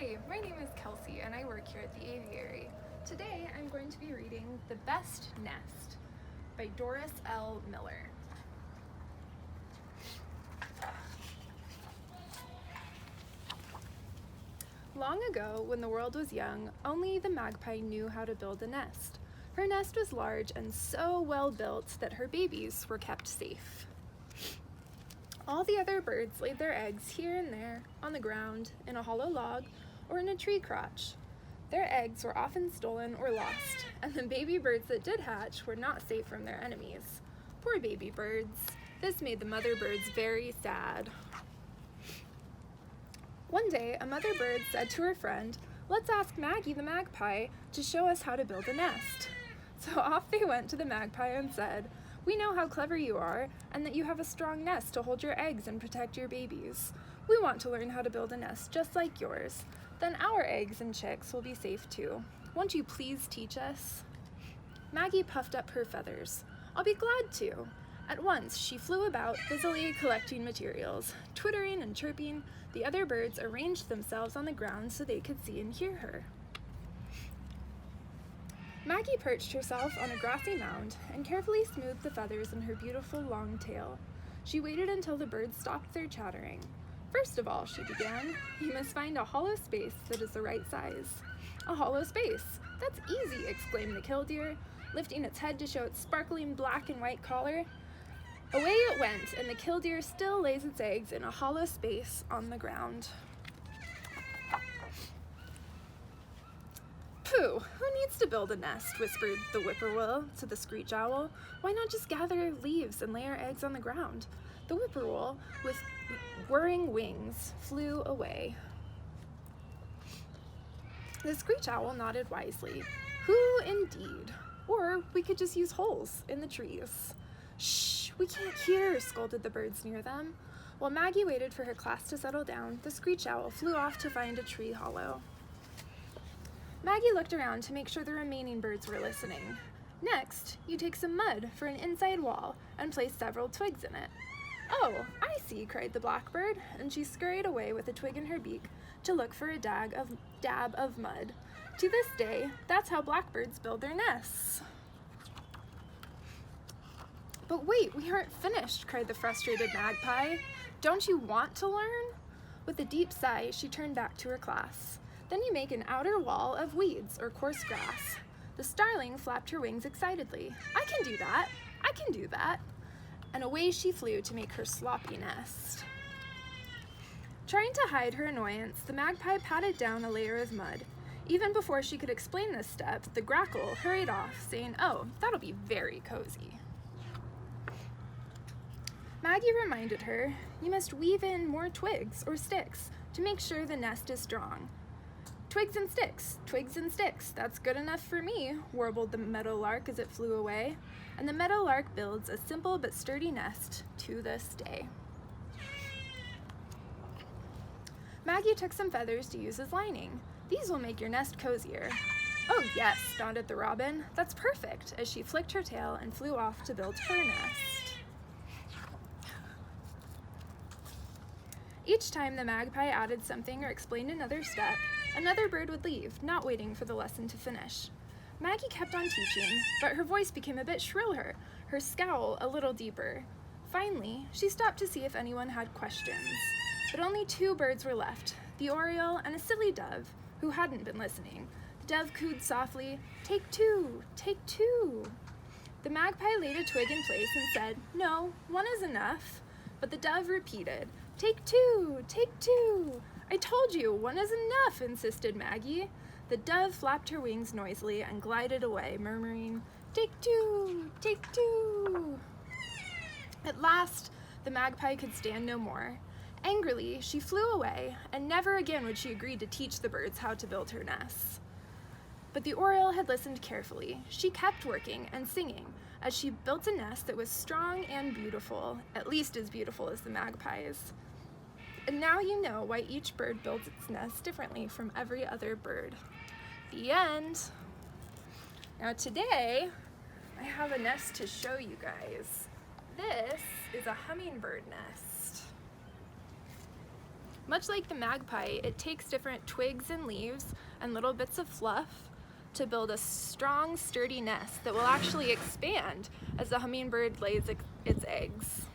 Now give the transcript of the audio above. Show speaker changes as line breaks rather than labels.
Hi, my name is Kelsie and I work here at the Aviary. Today I'm going to be reading The Best Nest by Doris L Mueller. Long ago, when the world was young, only the magpie knew how to build a nest. Her nest was large and so well built that her babies were kept safe. All the other birds laid their eggs here and there, on the ground, in a hollow log, or in a tree crotch. Their eggs were often stolen or lost, and the baby birds that did hatch were not safe from their enemies. Poor baby birds. This made the mother birds very sad. One day, a mother bird said to her friend, "Let's ask Maggie the magpie to show us how to build a nest." So off they went to the magpie and said, "We know how clever you are and that you have a strong nest to hold your eggs and protect your babies. We want to learn how to build a nest just like yours. Then our eggs and chicks will be safe too. Won't you please teach us?" Maggie puffed up her feathers. "I'll be glad to." At once she flew about, busily collecting materials. Twittering and chirping, the other birds arranged themselves on the ground so they could see and hear her. Maggie perched herself on a grassy mound and carefully smoothed the feathers in her beautiful long tail. She waited until the birds stopped their chattering. "First of all," she began, "you must find a hollow space that is the right size." "A hollow space? That's easy," exclaimed the killdeer, lifting its head to show its sparkling black and white collar. Away it went, and the killdeer still lays its eggs in a hollow space on the ground. "Pooh, who needs to build a nest?" whispered the whippoorwill to the screech owl. "Why not just gather leaves and lay our eggs on the ground?" The whippoorwill, with whirring wings, flew away. The screech owl nodded wisely. "Who indeed? Or we could just use holes in the trees." "Shh, we can't hear," scolded the birds near them. While Maggie waited for her class to settle down, the screech owl flew off to find a tree hollow. Maggie looked around to make sure the remaining birds were listening. "Next, you take some mud for an inside wall and place several twigs in it." "Oh, I see," cried the blackbird, and she scurried away with a twig in her beak to look for a dab of mud. To this day, that's how blackbirds build their nests. "But wait, we aren't finished," cried the frustrated magpie. "Don't you want to learn?" With a deep sigh, she turned back to her class. "Then you make an outer wall of weeds or coarse grass." The starling flapped her wings excitedly. "I can do that! I can do that!" And away she flew to make her sloppy nest. Trying to hide her annoyance, the magpie patted down a layer of mud. Even before she could explain this step, the grackle hurried off, saying, "Oh, that'll be very cozy." Maggie reminded her, "You must weave in more twigs or sticks to make sure the nest is strong." "Twigs and sticks, that's good enough for me," warbled the meadowlark as it flew away, and the meadowlark builds a simple but sturdy nest to this day. Maggie took some feathers to use as lining. "These will make your nest cozier." "Oh yes," nodded the robin, "that's perfect," as she flicked her tail and flew off to build her nest. Each time the magpie added something or explained another step, another bird would leave, not waiting for the lesson to finish. Maggie kept on teaching, but her voice became a bit shriller, her scowl a little deeper. Finally, she stopped to see if anyone had questions. But only two birds were left, the oriole and a silly dove, who hadn't been listening. The dove cooed softly, "Take two, take two." The magpie laid a twig in place and said, "No, one is enough." But the dove repeated, "Take two, take two." "I told you, one is enough," insisted Maggie. The dove flapped her wings noisily and glided away, murmuring, "Take two, take two." At last, the magpie could stand no more. Angrily, she flew away, and never again would she agree to teach the birds how to build her nests. But the oriole had listened carefully. She kept working and singing as she built a nest that was strong and beautiful, at least as beautiful as the magpie's. And now you know why each bird builds its nest differently from every other bird. The end. Now today, I have a nest to show you guys. This is a hummingbird nest. Much like the magpie, it takes different twigs and leaves and little bits of fluff to build a strong, sturdy nest that will actually expand as the hummingbird lays its eggs.